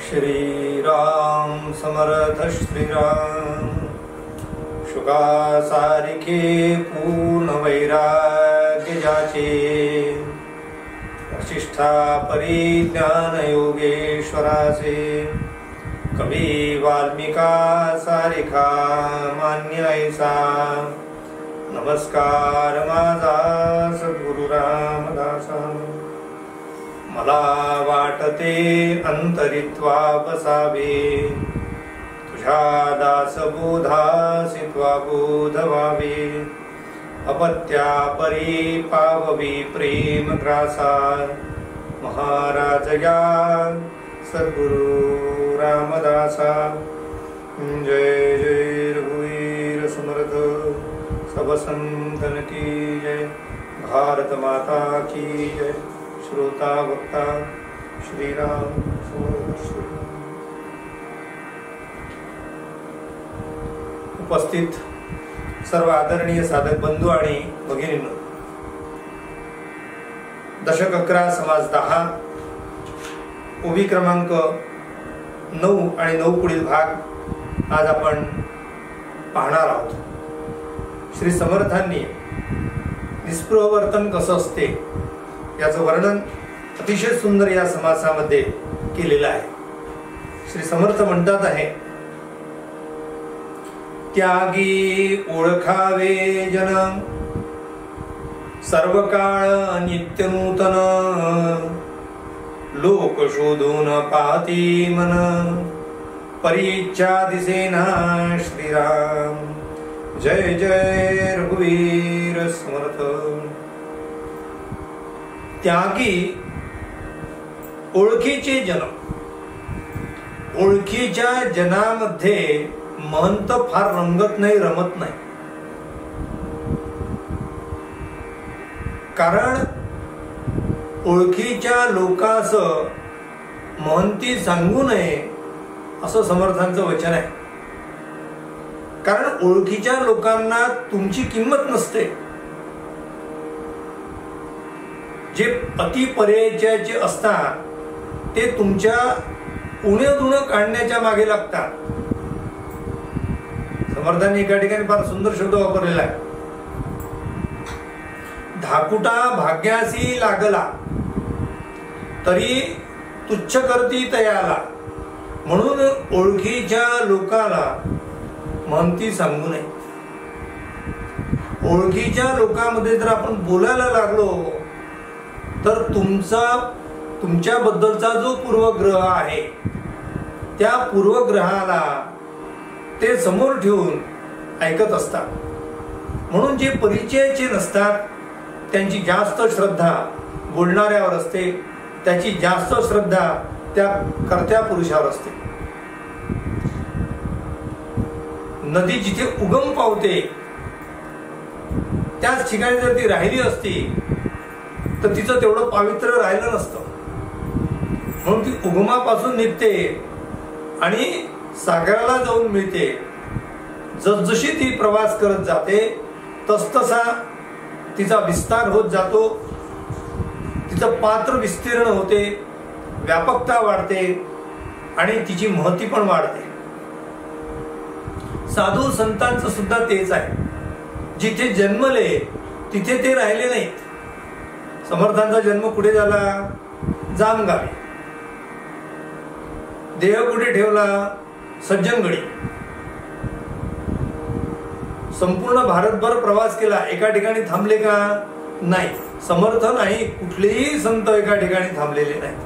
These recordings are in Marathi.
श्रीराम समर्थ श्रीराम शुकासारिके पूर्ण वैराग्य जाचे वशिष्ठा परिज्ञान योगेश्वराचे कवी वाल्मिका सारिखा मान्य ऐसा नमस्कार माझा सद्गुरु रामदासा मला वाटते अंतरित्वा बसावे तुझ्या दासबोधासी त्वा बोध व्हावे अपत्या परी पाववी प्रेम ग्रासा महाराज या सद्गुरु रामदासा जय जय रघुवीर समर्थ सब संतन की जय भारत माता की जय श्रोता वक्ता श्रीराम उपस्थित सर्व आदरणीय साधक बंधू आणि भगिनींनो, दशक 11 समाज 10 ओवी क्रमांक 9 आणि 9 पुढील भाग आज आपण पाहणार आहोत. श्री समर्थांनी निस्पृह वर्तन कसं असते याचं वर्णन अतिशय सुंदर या समासामध्ये केलेलं आहे. श्री समर्थ म्हणतात आहे, त्यागी ओळखावे जन सर्व काळ नित्य नूतन लोक शोधून पाहती मन परिच्छा दिसेना श्रीराम जय जय रघुवीर समर्थ. त्यागी ओळखीचे जन, ओळखीच्या जनामध्ये महंत फार रंगत नाही, रमत नाही. कारण ओळखीच्या लोकांस महंती सांगू नये असं समर्थांचं वचन आहे. कारण ओळखीच्या लोकांना तुमची किंमत नसते. जे अति परिचयाचे असतात ते तुमच्या उणे दुणे काढण्याच्या मागे लागतात. समर्थांनी एका ठिकाणी फार सुंदर शब्द वापरलेला आहे, धाकुटा भाग्यासी लागला तरी तुच्छ करती तयाला. म्हणून ओळखीच्या लोकाला महंती सांगू नये. ओळखीच्या लोकांमध्ये जर आपण बोलायला लागलो तर तुमच्याबद्दलचा जो पूर्वग्रह आहे त्या पूर्वग्रहाला ते समोर ठेवून ऐकत असतात. म्हणून जे परिचयाचे नसतात त्यांची जास्त श्रद्धा बोलणाऱ्यावर असते, त्याची जास्त श्रद्धा त्या कर्त्या पुरुषावर असते. नदी जिथे उगम पावते त्याच ठिकाणी जर ती राहिली असती तर तिचं तेवढं पवित्र राहिलं नसतं. म्हणून ती उगमापासून निघते आणि सागराला जाऊन मिळते. जसजशी ती प्रवास करत जाते तसतसा तिचा विस्तार होत जातो, तिचं पात्र विस्तीर्ण होते, व्यापकता वाढते आणि तिची महती पण वाढते. साधू संतांचं सुद्धा तेच आहे. जिथे जन्मले तिथे ते राहिले नाहीत. समर्थांचा जन्म कुठे झाला? जामगावी. देह कुठे ठेवला? सज्जनगडी. संपूर्ण भारतभर प्रवास केला, एका ठिकाणी थांबले का? नाही. समर्थ नाही, कुठलेही संत एका ठिकाणी थांबलेले नाही.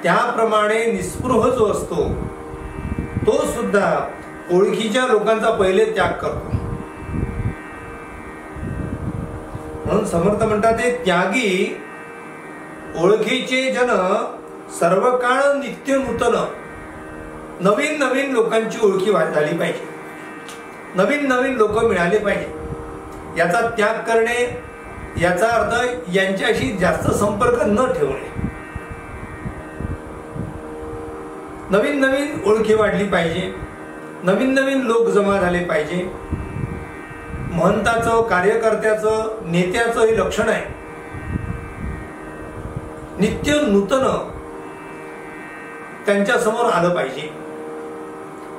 त्याप्रमाणे निस्पृह जो असतो तो सुद्धा ओळखीच्या लोकांचा पहिले त्याग करतो. म्हणून समर्थ म्हणतात ते त्यागी ओळखीचे जन सर्व काळ नित्य नूतन. नवीन नवीन लोकांची ओळखी झाली पाहिजे, नवीन नवीन लोक मिळाले पाहिजे. याचा त्याग करणे याचा अर्थ यांच्याशी जास्त संपर्क न ठेवणे. नवीन नवीन ओळखी वाढली पाहिजे, नवीन नवीन लोक जमा झाले पाहिजे. महंताचं, कार्यकर्त्याचं, नेत्याचं हे लक्षण आहे. नित्य नूतन त्यांच्या समोर आलं पाहिजे.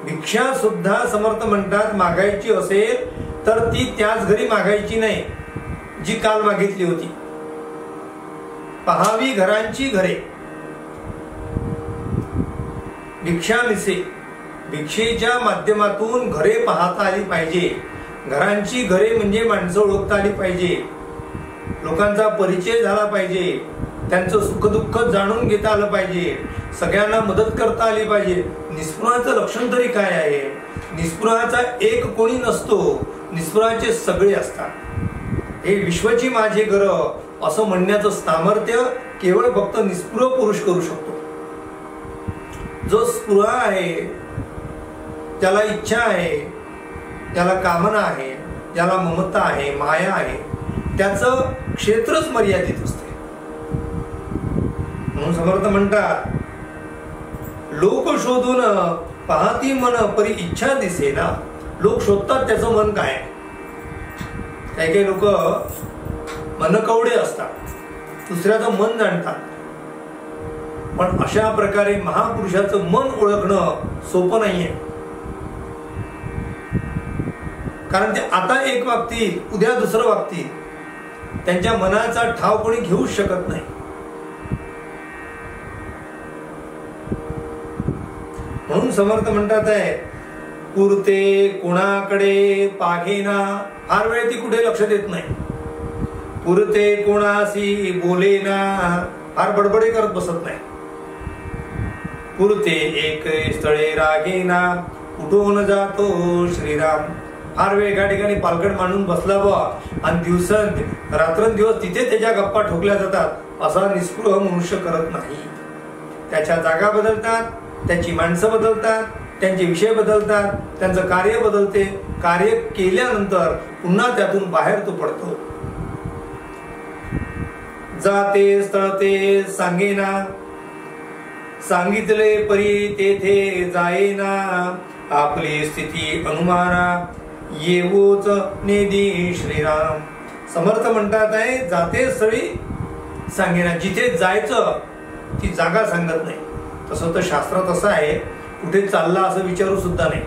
भिक्षा सुद्धा समर्थ म्हणतात मागायची असेल तर ती त्याच घरी मागायची नाही जी काल मागितली होती. पहावी घरांची घरे. भिक्षा मिसे, भिक्षेच्या माध्यमातून घरे पाहता आली पाहिजे. घरांची घरे म्हणजे माणसं ओळखता आली पाहिजे, लोकांचा परिचय झाला पाहिजे, त्यांचं सुखदुःख जाणून घेता आलं पाहिजे, सगळ्यांना मदत करता आली पाहिजे. निस्पृहाचं लक्षण तरी काय आहे? निस्पृहाचा एक कोणी नसतो, निस्पृहाचे सगळे असतात. हे विश्वची माझे घर असं म्हणण्याचं सामर्थ्य केवळ फक्त निस्पृह पुरुष करू शकतो. जो स्पृह आहे, त्याला इच्छा आहे, त्याला कामना आहे, ज्याला ममता आहे, माया आहे, त्याचं क्षेत्रच मर्यादित असते. म्हणून समर्थ म्हणतात लोक शोधून पाहती मन परी इच्छा दिसेना. लोक शोधतात त्याचं मन काय. काही काही लोक मनकवडे असतात, दुसऱ्याचं मन जाणतात, पण अशा प्रकारे महापुरुषाचं मन ओळखणं सोपं नाहीये. कारण ते आता एक वागतील, उद्या दुसरं वागतील, त्यांच्या मनाचा ठाव कोणी घेऊच शकत नाही. म्हणून समर्थ म्हणतात आहे पुरते कोणाकडे पाघेना. फार वेळ ती कुठे लक्ष देत नाही. पुरते कोणासी बोलेना, फार बडबडे करत बसत नाही. पुरते एक स्थळे रागेना, उठून जातो श्रीराम. फार वेळ एका ठिकाणी पालगड मांडून बसला बा आणि रात्रंदिवस तिथे त्याच्या गप्पा ठोकल्या जातात असा निस्पृह मनुष्य करत नाही. त्याच्या जागा बदलतात, त्याची माणसं बदलतात, त्यांचे विषय बदलतात, त्यांचं कार्य बदलते. कार्य केल्यानंतर पुन्हा त्यातून बाहेर तो पडतो. जाते स्थळते सांगेना, सांगितले परी तेथे जायेना. आपली स्थिती अनुमाना, येवोच नेदी श्रीराम. समर्थ म्हणतात आहे जाते स्थळी सांगेना. जिथे जायचं ती जागा सांगत नाही. तसं तर शास्त्रात असं आहे कुठे चालला असं विचारू सुद्धा नाही.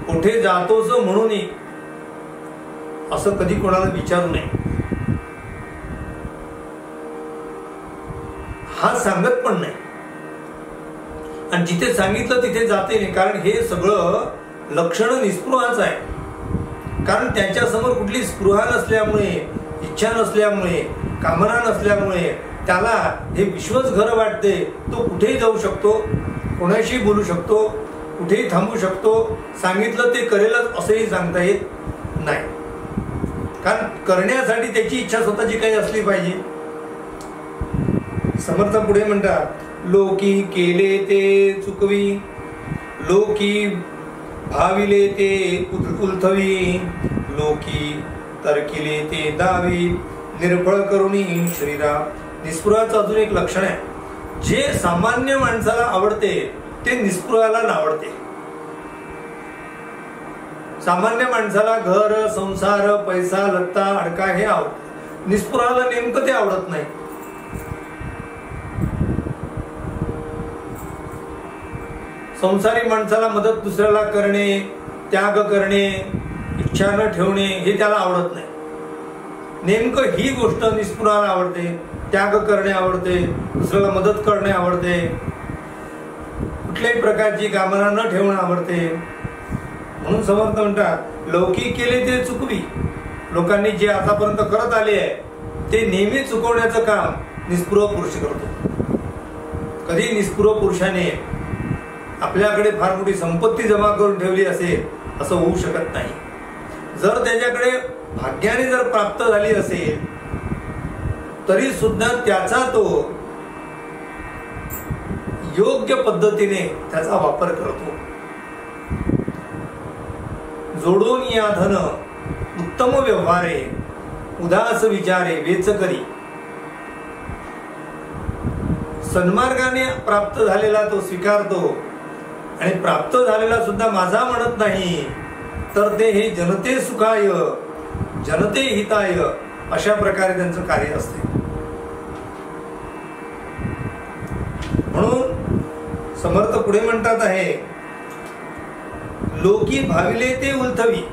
कुठे जातोस म्हणून असं कधी कोणाला विचारू नये. हा सांगत पण नाही. आणि जिथे सांगितलं तिथे जाते नाही. कारण हे सगळं लक्षण निस्पृहाच आहे. कारण त्याच्या समोर कुठली स्पृहा नसल्यामुळे, इच्छा नसल्यामुळे, कामना नसल्यामुळे त्याला हे विश्वच घर वाटते. तो कुठेही जाऊ शकतो, कोणाशी बोलू शकतो, कुठेही थांबू शकतो. सांगितलं ते करेलच असंही सांगता येत नाही. कारण करण्यासाठी त्याची इच्छा स्वतःची काही असली पाहिजे. समर्थ पुढे म्हणतात लोकी केले ते चुकवी, लोकी भाविले ते उलथवी, लोकी तर्किले ते दावी, निर्फळ करुणी श्रीराम. निस्पृहाचं अजून एक लक्षण आहे. जे सामान्य माणसाला आवडते ते निस्पृहाला नावडते. सामान्य माणसाला घर, संसार, पैसा, लत्ता, अडका हे आवडतं. निस्पृहाला नेमकं ते आवडत नाही. संसारी माणसाला मदत दुसऱ्याला करणे, त्याग करणे, इच्छा न ठेवणे हे त्याला आवडत नाही. नेमकं ही गोष्ट निस्पृहाला आवडते. त्याग करणे आवडते, दुसऱ्याला मदत करणे आवडते, कुठल्याही प्रकारची कामना न ठेवणं आवडते. म्हणून समर्थ म्हणतात लौकिक केले ते चुकवी. लोकांनी जे आतापर्यंत करत आले आहे ते नेहमी चुकवण्याचं काम निस्पृह पुरुष करतो. कधी निस्पृह पुरुषाने आपल्याकडे फार मोठी संपत्ती जमा करून ठेवली असेल असं होऊ शकत नाही. जर त्याच्याकडे भाग्याने जर प्राप्त झाली असेल तरी सुद्धा त्याचा तो योग्य पद्धतीने त्याचा वापर करतो. जोडून या धन उत्तम व्यवहारे, उदास विचारे वेच करी. सन्मार्गाने प्राप्त झालेला तो स्वीकारतो आणि प्राप्त झालेला सुद्धा माझा म्हणत नाही, तर ते हे जनते सुखाय जनते हिताय अशा प्रकारे त्यांचं कार्य असते. म्हणून समर्थ पुढे म्हणतात आहे, लोकी भाविले ते उलथवी.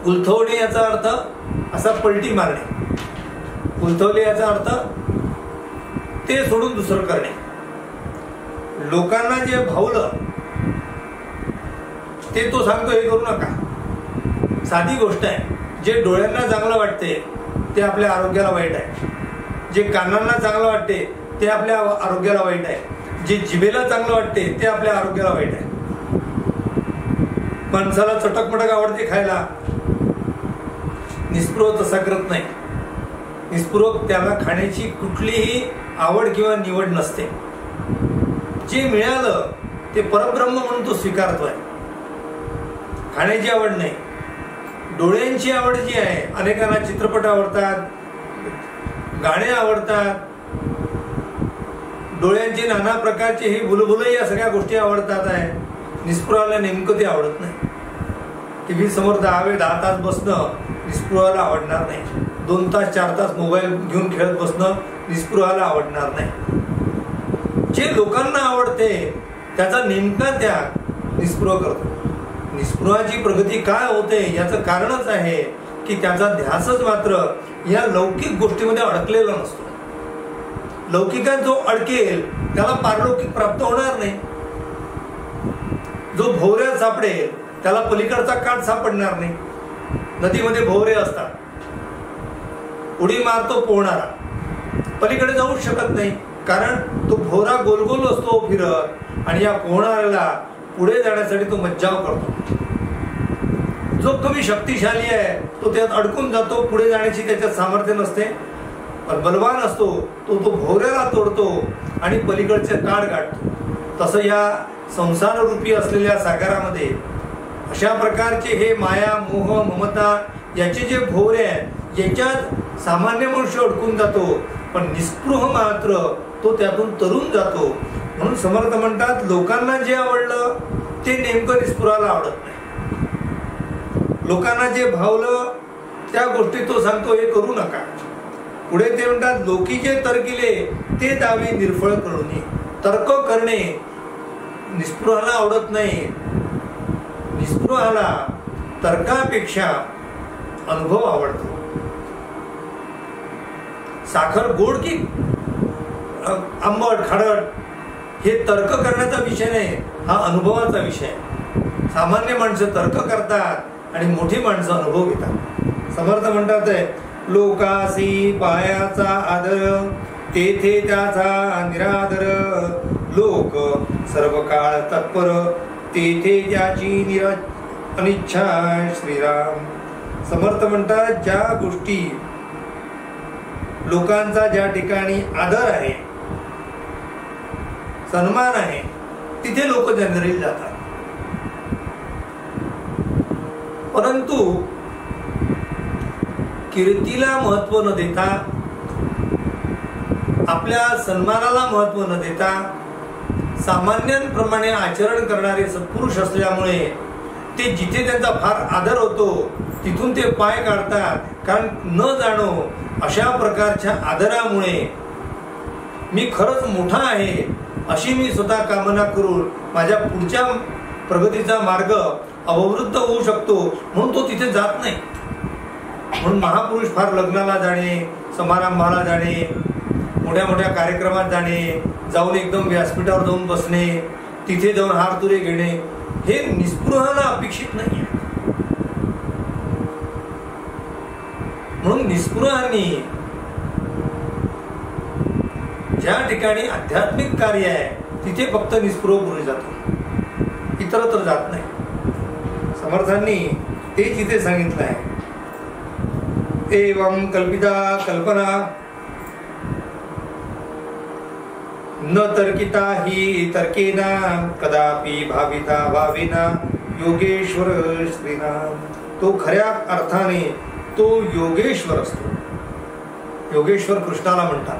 उलथवणे याचा अर्थ असा पलटी मारणे. उलथवले याचा अर्थ ते सोडून दुसरं करणे. लोकांना जे भावलं ते तो सांगतो हे करू नका. साधी गोष्ट आहे. जे डोळ्यांना चांगलं वाटते ते आपल्या आरोग्याला वाईट आहे. जे कानांना चांगलं वाटते ते आपल्या आरोग्याला वाईट आहे. जे जिभेला चांगलं वाटते ते आपल्या आरोग्याला वाईट आहे. माणसाला चटकमटक आवडते खायला, निस्पृह तसा करत नाही. निस्पृह त्याला खाण्याची कुठलीही आवड किंवा निवड नसते. जे मिळालं ते परब्रह्म म्हणून तो स्वीकारतोय. खाण्याची आवड नाही. डोळ्यांची आवड जी आहे, अनेकांना चित्रपट आवडतात, गाणे आवडतात, डोळ्यांचे नाना प्रकारचे हे भुलभुल या सगळ्या गोष्टी आवडतात आहे. निस्पृहाला नेमकं ते आवडत नाही. टीव्ही समोर 10 तास बसणं निस्पृहाला आवडणार नाही. 2 तास 4 तास मोबाईल घेऊन खेळत बसणं निस्पृहाला आवडणार नाही. जे लोकांना आवडते त्याचा नेमका त्याग निस्पृह करतो. निस्पृहाची प्रगती काय होते याचं कारणच आहे की त्याचा ध्यासच मात्र या लौकिक गोष्टीमध्ये अडकलेला नसतो. लौकिकात जो अडकेल त्याला पारलौकिक प्राप्त होणार नाही. जो भोवऱ्यात सापडेल त्याला पलीकडचा काठ सापडणार नाही. नदीमध्ये भोवरे असतात, उडी मारतो पोहणारा, पलीकडे जाऊच शकत नाही, कारण तो भोवरा गोलगोल असतो फिरत, आणि या पोहणाऱ्याला पुढे जाण्यासाठी तो मज्जाव करतो. जो कमी शक्तिशाली आहे तो त्यात अडकून जातो, पुढे जाण्याची त्याच्यात सामर्थ्य नसते. पण बलवान असतो तो भोवऱ्याला तोडतो आणि पलीकडचे काठ गाठतो. तसं या संसार रूपी असलेल्या सागरामध्ये अशा प्रकारचे हे माया, मोह, ममता याचे जे भोवरे आहेत याच्यात सामान्य मनुष्य अडकून जातो, पण निस्पृह मात्र तो त्यातून तरून जातो. म्हणून समर्थ म्हणतात, लोकांना जे आवडलं ते नेमकं निस्पृहाला आवडत नाही. लोकांना जे भावलं त्या गोष्टी तो सांगतो हे करू नका. पुढे ते म्हणतात, लोकी जे तर्किले ते दावे निर्फळ कळून. तर्क करणे निस्पृहाला आवडत नाही. निस्पृहाला तर्कापेक्षा अनुभव आवडतो. साखर गोड की आंबट, खारट हे तर्क करण्याचा विषय नाही, हा अनुभवाचा विषय आहे. सामान्य माणसं तर्क करतात आणि मोठी माणसं अनुभव घेतात. समर्थ म्हणतात, लोकासी पायाचा आदर तेथे त्याचा निरादर. लोक सर्व काळ तत्पर तेथे त्याची अनिच्छा. श्रीराम. समर्थ म्हणतात, ज्या गोष्टी लोकांचा ज्या ठिकाणी आदर आहे, सन्मान आहे, तिथे लोक जनरली जातात. परंतु कीर्तीला महत्व न देता, आपल्या सन्मानाला महत्व न देता सामान्यांप्रमाणे आचरण करणारे सत्पुरुष असल्यामुळे ते जिथे त्यांचा फार आदर होतो तिथून ते पाय काढतात. कारण न जाणो अशा प्रकारच्या आदरामुळे मी खरंच मोठा आहे अशी मी स्वतः कामना करून माझ्या पुढच्या प्रगतीचा मार्ग अवरुद्ध होऊ शकतो, म्हणून तो तिथे जात नाही. म्हणून महापुरुष फार लग्नाला जाणे, समारंभाला जाणे, मोठ्या मोठ्या कार्यक्रमात जाणे, जाऊन एकदम व्यासपीठावर जाऊन बसणे, तिथे जाऊन हारतुरे घेणे, हे निस्पृहाला अपेक्षित नाही. म्हणून निस्पृहांनी ज्या ठिकाणी आध्यात्मिक कार्य आहे तिथे फक्त निस्पृह पुढे जातो, इतरत्र जात नाही. समर्थांनी ते जिथे सांगितलं आहे, एवं कल्पिता कल्पना न तर्किता ही तर्केना कदापि भाविता भाविना योगेश्वर श्रीनाम. तो खऱ्या अर्थाने तो योगेश्वर असतो. योगेश्वर कृष्णाला म्हणतात.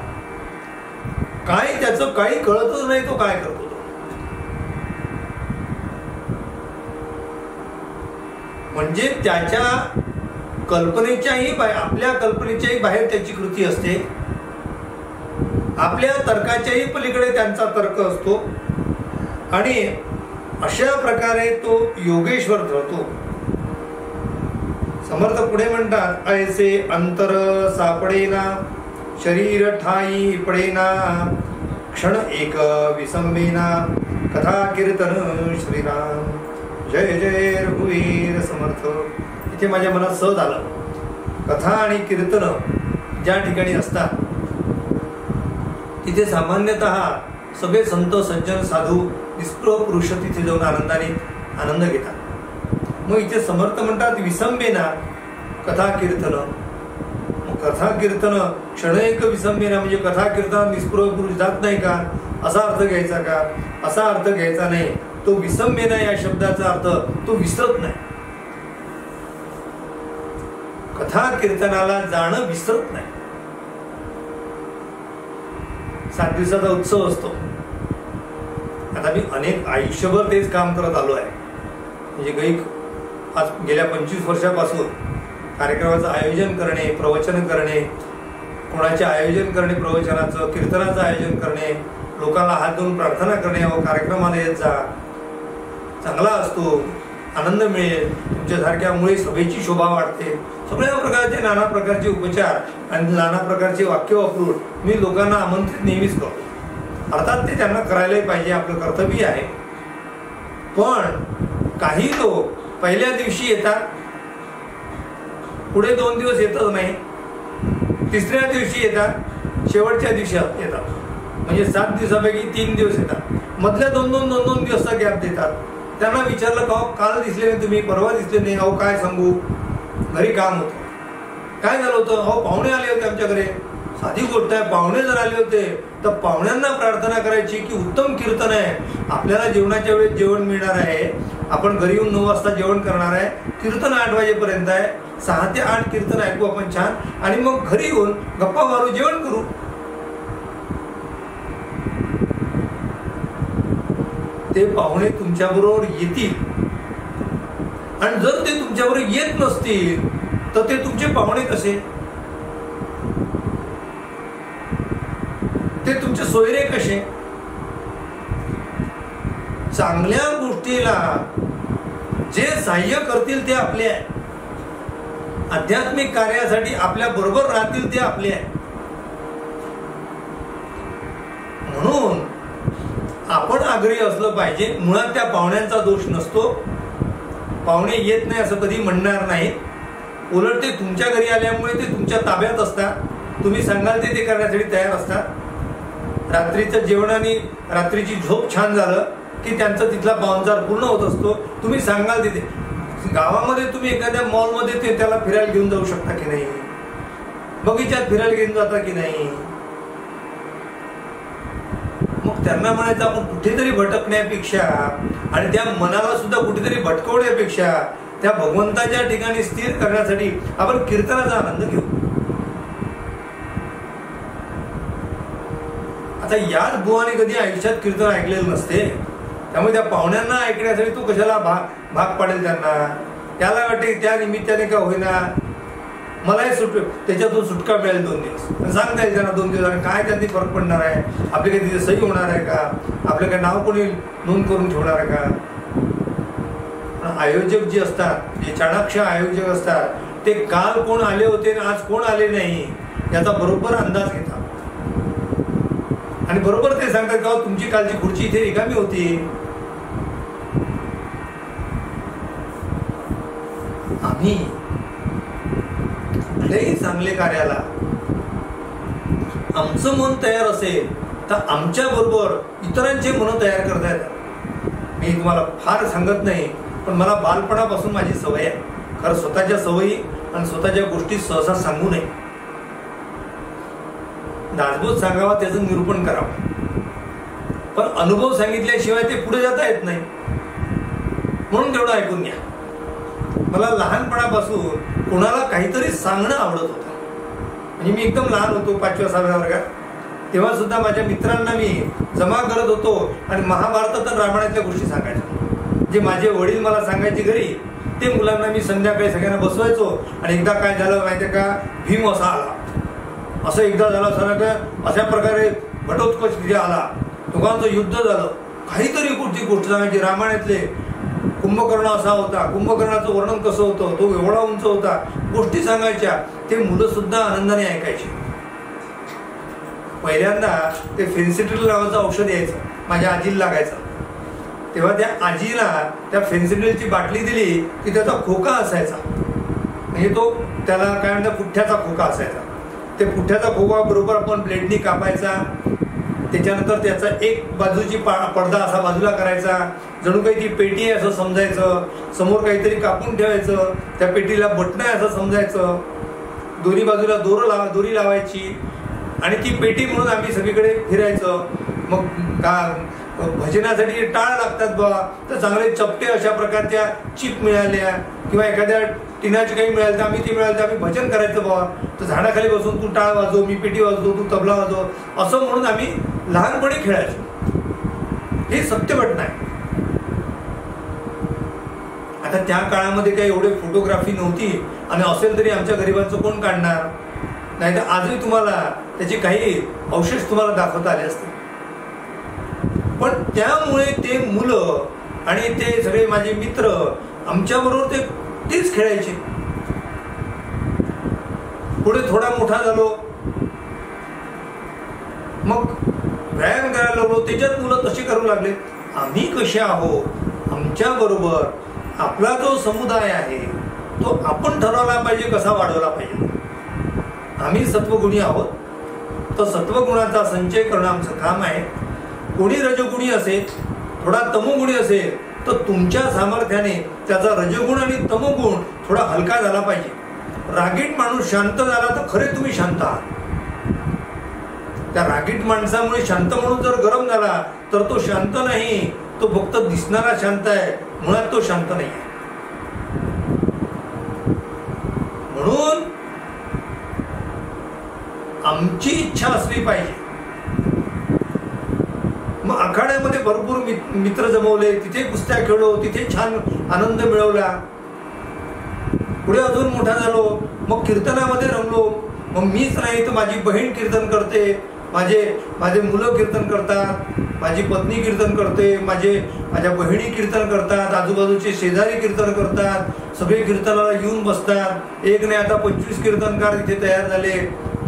काय त्याचं काही कळतच नाही, तो काय करतो. म्हणजे त्याच्या कल्पनेच्याही आपल्या कल्पनेच्याही बाहेर त्याची कृती असते. आपल्या तर्काच्याही पलीकडे त्यांचा तर्क असतो आणि अशा प्रकारे तो योगेश्वर ठरतो. समर्थ पुढे म्हणतात, ऐसे अंतर सापडेना शरीर ठाई पडेना क्षण एक विसंबेना कथा कीर्तन श्रीराम. जय जय रघुवीर समर्थ. इथे माझ्या मनात सहज आलं, कथा आणि कीर्तन ज्या ठिकाणी असतात तिथे सामान्यतः सगळे संत सज्जन साधू निष्प्रभ पुरुष तिथे जाऊन आनंद घेतात. मग इथे समर्थ म्हणतात विसंबेना कथा कीर्तन. कथा कीर्तन क्षणैक विसंबेना म्हणजे कथा कीर्तन निष्प्रभ पुरुष जात नाही का, असा अर्थ घ्यायचा का? असा अर्थ घ्यायचा नाही. तो विसंबेना या शब्दाचा अर्थ तो विसरत नाही. कथा कीर्तनाला जाणं विसरत नाही. 7 दिवसाचा उत्सव असतो. आता मी अनेक आयुष्यभर तेच काम करत आलो आहे. म्हणजे आज गेल्या 25 वर्षापासून कार्यक्रमाचं आयोजन करणे, प्रवचन करणे, कोणाचे आयोजन करणे, प्रवचनाचं कीर्तनाचं आयोजन करणे, लोकांना हात धरून प्रार्थना करणे, व कार्यक्रमाला येत जा, चांगला असतो, आनंद मिळेल, तुमच्यासारख्यामुळे सभेची शोभा वाढते. सगळ्या प्रकारचे नाना प्रकारचे उपचार आणि नाना प्रकारचे वाक्य वापरून मी लोकांना आमंत्रित नेहमीच करतो. अर्थात ते त्यांना करायलाही पाहिजे, आपलं कर्तव्य आहे. पण काही लोक पहिल्या दिवशी येतात, पुढे 2 दिवस येतच नाही, तिसऱ्या दिवशी येतात, शेवटच्या दिवशी येतात. म्हणजे 7 दिवसापैकी 3 दिवस येतात, मधल्या 2-2 दिवसाचा गॅप देतात. त्यांना विचारलं का काल दिसले नाही तुम्ही, परवा दिसले नाही. अहो काय सांगू, घरी काम होतं. काय झालं होतं? अहो पाहुणे आले होते आमच्याकडे. साधी गोष्ट आहे, पाहुणे जर आले होते तर पाहुण्यांना प्रार्थना करायची की उत्तम कीर्तन आहे, आपल्याला जेवणाच्या वेळेस जेवण मिळणार आहे, आपण घरी येऊन 9 वाजता जेवण करणार आहे, कीर्तन 8 वाजेपर्यंत आहे, 6 ते 8 कीर्तन ऐकू आपण छान, आणि मग घरी येऊन गप्पा मारू, जेवण करू. ते पाहुणे तुमच्याबरोबर येतील, आणि जर ते तुमच्याबरोबर येत नसतील तर ते तुमचे पाहुणे कसे? ते तुमचे सोयरे कसे? चांगल्या गोष्टीला जे सहाय्य करतील ते आपले आहे, आध्यात्मिक कार्यासाठी आपल्या बरोबर राहतील ते आपले आहे. म्हणून आपण आग्रही असलं पाहिजे. मुळात त्या पाहुण्यांचा दोष नसतो, पाहुणे येत नाही असं कधी म्हणणार नाही. उलट ते तुमच्या घरी आल्यामुळे ते तुमच्या ताब्यात असतात, तुम्ही सांगाल ते करण्यासाठी तयार असतात. रात्रीचं जेवण आणि रात्रीची झोप छान झालं की त्यांचा तिथला पाहुणचार पूर्ण होत असतो. तुम्ही सांगाल तिथे. गावामध्ये तुम्ही एखाद्या मॉलमध्ये ते त्याला फिरायला घेऊन जाऊ शकता की नाही, बगीच्यात फिरायला घेऊन जाता की नाही. मग त्यांना म्हणायचं आपण कुठेतरी भटकण्यापेक्षा आणि त्या मनाला सुद्धा कुठेतरी भटकवण्यापेक्षा त्या भगवंताच्या ठिकाणी स्थिर करण्यासाठी आपण कीर्तनाचा आनंद घेऊ. आता याच बुवाने कधी आयुष्यात कीर्तन ऐकलेलं नसते, त्यामुळे त्या पाहुण्यांना ऐकण्यासाठी तो कशाला भाग पाडेल त्यांना. त्याला वाटते त्या निमित्ताने का होईना मलाही त्याच्यातून सुटका मिळेल 2 दिवस. सांगता येईल त्यांना 2 दिवस काय त्यांनी फरक पडणार आहे, आपली काही तिथे सही होणार आहे का, आपलं काही नाव कोणी नोंद करून ठेवणार आहे का. आयोजक जे असतात, जे चाणाक्ष आयोजक असतात, ते काल कोण आले होते आणि आज कोण आले नाही याचा बरोबर अंदाज घेतात, आणि बरोबर ते सांगतात का तुमची कालची खुर्ची इथे रिकामी होती. आम्ही कुठल्याही चांगले कार्याला आमचं मन तयार असेल तर आमच्या बरोबर इतरांचे मन तयार करता येतात. मी तुम्हाला फार सांगत नाही, पण मला बालपणापासून माझी सवय आहे. खरं स्वतःच्या सवयी आणि स्वतःच्या गोष्टी सहसा सांगू नये, दासबोध सांगावा, त्याचं निरूपण करावं. पण अनुभव सांगितल्याशिवाय ते पुढे जाता येत नाही, म्हणून तेवढं ऐकून घ्या. मला लहानपणापासून कोणाला काहीतरी सांगणं आवडत होतं. म्हणजे मी एकदम लहान होतो, 5व्या-6व्या वर्गात, तेव्हा सुद्धा माझ्या मित्रांना मी जमा करत होतो आणि महाभारतात आणि रामायणातल्या गोष्टी सांगायच्या. जे माझे वडील मला सांगायचे घरी ते मुलांना मी संध्याकाळी सगळ्यांना बसवायचो. आणि एकदा काय झालं माहितीये का, भीम असा आला, असं एकदा झालं असं, अशा प्रकारे घटोत्कच तिथे आला, दोघांचं युद्ध झालं, काहीतरी कुठची गोष्ट सांगायची. रामायणातले कुंभकर्ण असा होता, कुंभकर्णाचं वर्णन कसं होतं, तो एवढा उंच होता, गोष्टी सांगायच्या. ते मुलं सुद्धा आनंदाने ऐकायची. पहिल्यांदा ते फेन्सिडिल नावाचं औषध यायचं, माझ्या आजीला लागायचं. तेव्हा त्या आजीला त्या फेन्सिडिलची बाटली दिली की त्याचा खोका असायचा, म्हणजे तो त्याला काय म्हणतात पुठ्ठ्याचा खोका असायचा. ते पुठ्ठ्याचा खोका बरोबर आपण ब्लेडनी कापायचा, त्याच्यानंतर त्याचा एक बाजूची पडदा असा बाजूला करायचा, जणू काही ती पेटी आहे असं समजायचं. समोर काहीतरी कापून ठेवायचं, त्या पेटीला बटणं आहे असं समजायचं. दोन्ही बाजूला दोरी लावायची आणि ती पेटी म्हणून आम्ही सगळीकडे फिरायचं. मग भजनासाठी टाळ लागतात बा, तर चांगले चपटे अशा प्रकारच्या चिप मिळाल्या किंवा एखाद्या टिनाची काही मिळालं तर आम्ही ती मिळालं तर आम्ही भजन करायचं बा. तर झाडाखाली बसून तू टाळ वाजव, मी पेटी वाजवतो, तू तबला वाजव, असं म्हणून आम्ही लहानपणी खेळायचो. हे सत्य घटना आहे. आता त्या काळामध्ये काही एवढे फोटोग्राफी नव्हती आणि असेल तरी आमच्या गरिबांचं कोण काढणार. नाही तर आजही तुम्हाला त्याचे काही अवशेष तुम्हाला दाखवता आले असते. पण त्यामुळे ते मुलं आणि ते सगळे माझे मित्र आमच्या बरोबर तेच खेळायचे. पुढे थोडा मोठा झालो, मग व्यायाम करायला लागलो, त्याच्यात मुलं तसे करू लागले. आम्ही कसे आहोत, आमच्या बरोबर आपला जो समुदाय आहे तो आपण ठरवला पाहिजे कसा वाढवला पाहिजे. आम्ही सत्वगुणी आहोत, तर सत्वगुणाचा संचय करणं आमचं काम आहे. कोणी रजगुणी असेल, थोडा तमोगुणी असेल, तर तुमच्या सामर्थ्याने त्याचा रजगुण आणि तमोगुण थोडा हलका झाला पाहिजे. रागीट माणूस शांत झाला तर खरे तुम्ही शांत आहात. त्या रागीट माणसामुळे शांत म्हणून जर गरम झाला तर तो शांत नाही, तो फक्त दिसणारा शांत आहे, मुळात तो शांत नाही. म्हणून आमची इच्छा असली पाहिजे. मग आखाड्यामध्ये भरपूर मित्र जमवले, तिथे कुस्त्या खेळलो, तिथे छान आनंद मिळवला. पुढे अजून मोठा झालो, मग कीर्तनामध्ये रमलो. मग मीच नाही तर माझी बहीण कीर्तन करते, माझे मुलं कीर्तन करतात, माझी पत्नी कीर्तन करते, माझ्या बहिणी कीर्तन करतात, आजूबाजूचे शेजारी कीर्तन करतात, सगळे कीर्तनाला येऊन बसतात. एक नाही आता 25 कीर्तनकार इथे तयार झाले.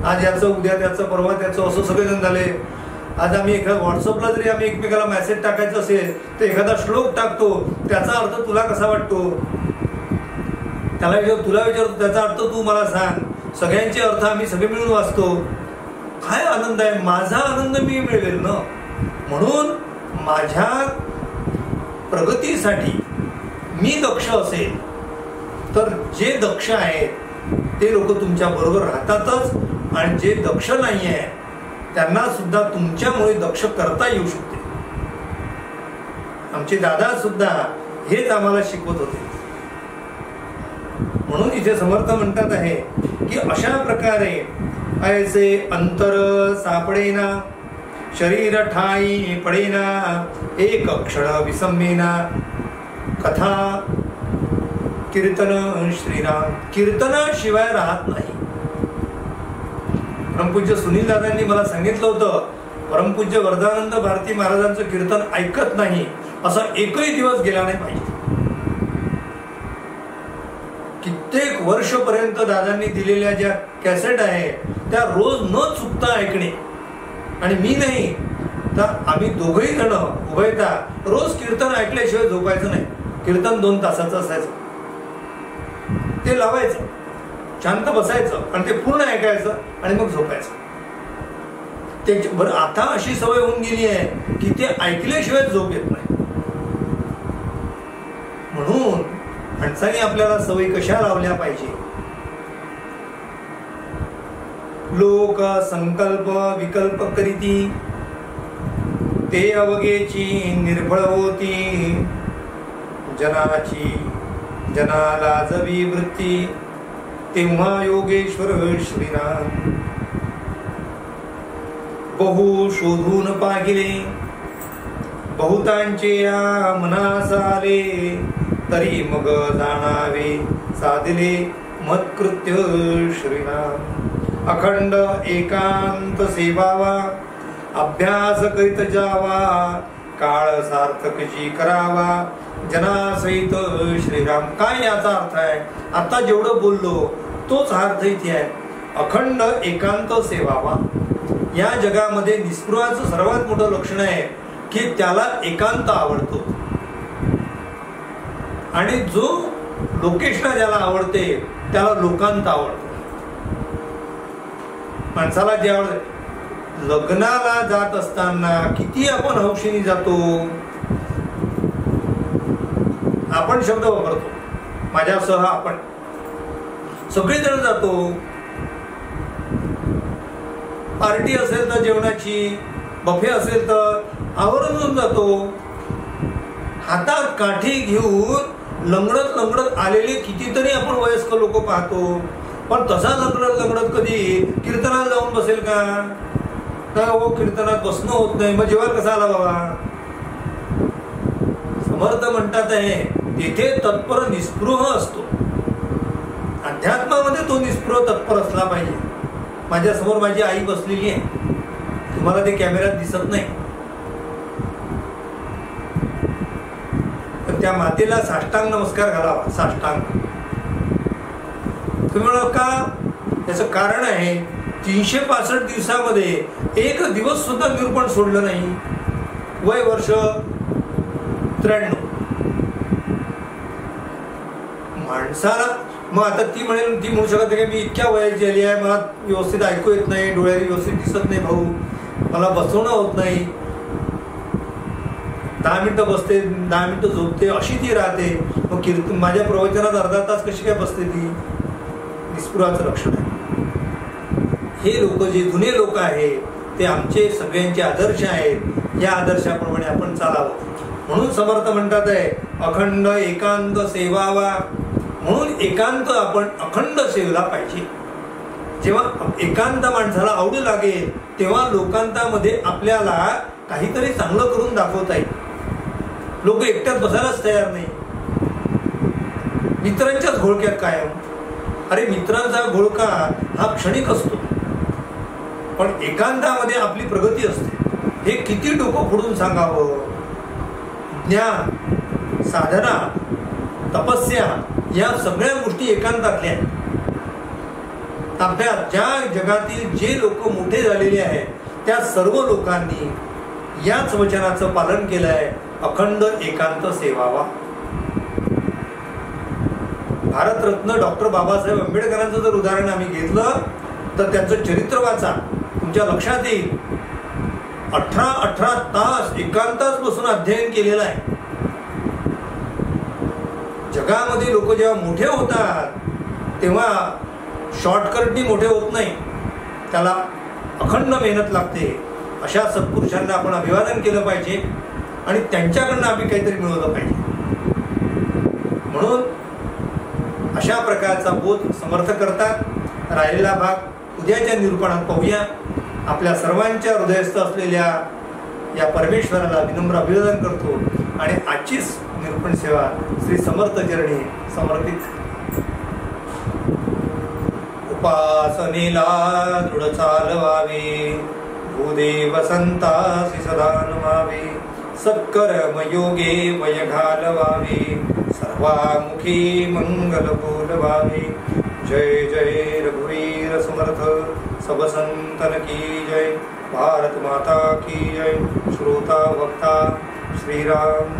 आज याचं, उद्या त्याचं, परवा त्याचं, असं सगळेजण झाले. आज आम्ही एखादा व्हॉट्सअपला जरी आम्ही एकमेकाला मेसेज टाकायचा असेल तर एखादा श्लोक टाकतो, त्याचा अर्थ तुला कसा वाटतो, तुला विचारतो, त्याचा अर्थ तू मला सांग. सगळ्यांचे अर्थ आम्ही सगळे मिळून वाचतो. काय आनंद आहे, माझा आनंद मी मिळवेल ना. म्हणून माझ्या प्रगतीसाठी मी दक्ष असेल तर जे दक्ष आहेत ते लोक तुमच्या बरोबर राहतातच, आणि जे दक्ष नाही आहे त्यांना सुद्धा तुमच्यामुळे दक्ष करता येऊ शकते. आमचे दादा सुद्धा हेच आम्हाला शिकवत होते. म्हणून इथे समर्थ म्हणतात आहे की अशा प्रकारे ऐसे अंतर सापडेना, शरीर ठाई पडेना, एक क्षण विसमेना, कथा कीर्तन श्रीराम. कीर्तनाशिवाय राहत नाही. परमपूज्य सुनील दादांनी मला सांगितलं होतं, परमपूज्य वरदानंद भारती महाराजांचं कीर्तन ऐकत नाही असा एकही दिवस गेला नाही पाहिजे. कित्येक वर्षपर्यंत दादांनी दिलेल्या ज्या कॅसेट आहे त्या रोज न चुकता ऐकणे. आणि मी नाही तर आम्ही दोघही जण उभयता रोज कीर्तन ऐकल्याशिवाय झोपायचं नाही. कीर्तन 2 तासाचं असायचं, ते लावायचं, शांत बसायचं आणि ते पूर्ण ऐकायचं आणि मग झोपायचं. बरं, आता अशी सवय होऊन गेली आहे की ते ऐकल्याशिवाय झोप येत नाही. म्हणून माणसाने आपल्याला सवयी कशा लावल्या पाहिजे. लोक संकल्प विकल्प करीती, ते अवघेची निर्भळ होती. जना लाजवी वृत्ती, तेव्हा योगेश्वर श्रीराम. बहु शोधून पाहिले, बहुतांचे या मनास आले, तरी मग जाणावे साधले मत्कृत्य श्रीराम. अखंड एकांत सेवावा, अभ्यास करीत जावा, काळ सार्थक जी करावा, जनासहित श्रीराम. काय याचा अर्थ आहे? आता जेवढं बोललो तोच अर्थ इथे आहे. अखंड एकांत सेवावा. या जगामध्ये निस्पृहाचं सर्वात मोठं लक्षण आहे की त्याला एकांत आवडतो, आणि जो लोकेशना ज्याला आवडते त्याला लोकांत आवडतो. माणसाला जे आवडते, लग्नाला जात असताना किती आपण हौशीने जातो. आपण शब्द वापरतो, माझ्यासह आपण सगळेजण जातो. पार्टी असेल तर जेवणाची, बफे असेल तर आवर्जून जातो. हातात काठी घेऊन लंगडत लंगडत आलेले कितीतरी आपण वयस्क लोक पाहतो. पण तसा लंगडत लंगडत कधी कीर्तनात जाऊन बसेल का? हो, कीर्तनात बसणं होत नाही, मग जेवण कसा आला बाबा? समर्थ म्हणतात आहे तिथे तत्पर निस्पृह असतो. अध्यात्मामध्ये तो निस्पृह तत्पर असला पाहिजे. माझ्या समोर माझी आई बसलेली आहे, तुम्हाला ते कॅमेऱ्यात दिसत नाही, तर त्या मातेला साष्टांग नमस्कार घालावा. साष्टांग. तुम्ही म्हणा का? त्याचं कारण आहे 365 दिवसामध्ये एक दिवस सुद्धा निरूपण सोडलं नाही. वय वर्ष 93. माणसाला मग आता ती म्हणू शकत नाही मी इतक्या वयाची झाली आहे, मला व्यवस्थित ऐकू येत नाही, डोळ्याला व्यवस्थित दिसत नाही भाऊ, मला बसवणं होत नाही, 10 मिनिटं बसते 10 मिनिटं झोपते, अशी ती राहते. मग कीर्तन माझ्या प्रवचनात अर्धा तास कशी काय बसते ती? निस्पृहाचं लक्षण आहे. हे लोक जे जुने लोक आहेत ते आमचे सगळ्यांचे आदर्श आहेत. या आदर्शाप्रमाणे आपण चालावं. म्हणून समर्थ म्हणतात आहे अखंड एकांत सेवावा. म्हणून एकांत आपण अखंड सेवला पाहिजे. जेव्हा एकांत माणसाला आवडू लागेल तेव्हा लोकांतामध्ये आपल्याला काहीतरी चांगलं करून दाखवता येईल. लोक एकट्यात बसायलाच तयार नाही, मित्रांच्याच घोळक्यात कायम. अरे मित्रांचा घोळका हा क्षणिक असतो, पण एकांतामध्ये आपली प्रगती असते. हे किती डोकं फोडून सांगावं. ज्ञान, साधना, तपस्या या सगळ्या गोष्टी एकांतातल्या आहेत. अभ्यास, ज्या जगातील जे लोक मोठे झालेले आहेत त्या सर्व लोकांनी याच वचनाचं पालन केलं आहे. अखंड एकांत सेवावा. भारतरत्न डॉक्टर बाबासाहेब आंबेडकरांचं जर उदाहरण आम्ही घेतलं तर त्यांचं चरित्र वाचा, तुमच्या लक्षात येईल. 18 तास एकांतात बसून अध्ययन केलेलं आहे. जगामध्ये लोक जेव्हा मोठे होतात तेव्हा शॉर्टकटनी मोठे होत नाही, त्याला अखंड मेहनत लागते. अशा सत्पुरुषांना आपण अभिवादन केलं पाहिजे आणि त्यांच्याकडनं आम्ही काहीतरी मिळवलं पाहिजे. म्हणून अशा प्रकारचा बोध समर्थ करतात. राहिलेला भाग उद्याच्या निरूपणात पाहूया. आपल्या सर्वांच्या हृदयस्थ असलेल्या या परमेश्वराला विनम्र अभिवादन करतो आणि आजचीच निरूपण सेवा श्री समर्थ चरणी समर्पित. उपासनेला दृढ चालवावे, भूदेव संतासी सदा नमावे, सत्कर्म योगे वय घालवावे, सर्वामुखी मंगल बोलवावे. जय जय रघुवीर समर्थ, सब संतन की जय. भारत माता की जय. श्रोता वक्ता श्रीराम.